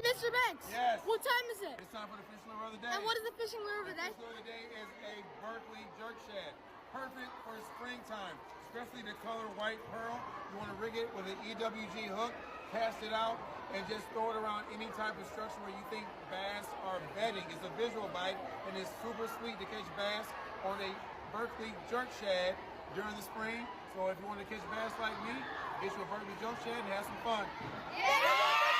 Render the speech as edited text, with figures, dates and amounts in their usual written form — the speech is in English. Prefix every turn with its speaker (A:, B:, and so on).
A: Mr. Banks.
B: Yes.
A: What time is it?
B: It's time for the fishing lure of the day.
A: And what is the fishing lure of the day?
B: The fishing lure of the day is a Berkeley jerk shad. Perfect for springtime, especially the color white pearl. You want to rig it with an EWG hook, cast it out, and just throw it around any type of structure where you think bass are bedding. It's a visual bite, and it's super sweet to catch bass on a Berkeley jerk shad during the spring. So if you want to catch bass like me, get you a Berkeley jerk shad and have some fun.
A: Yeah!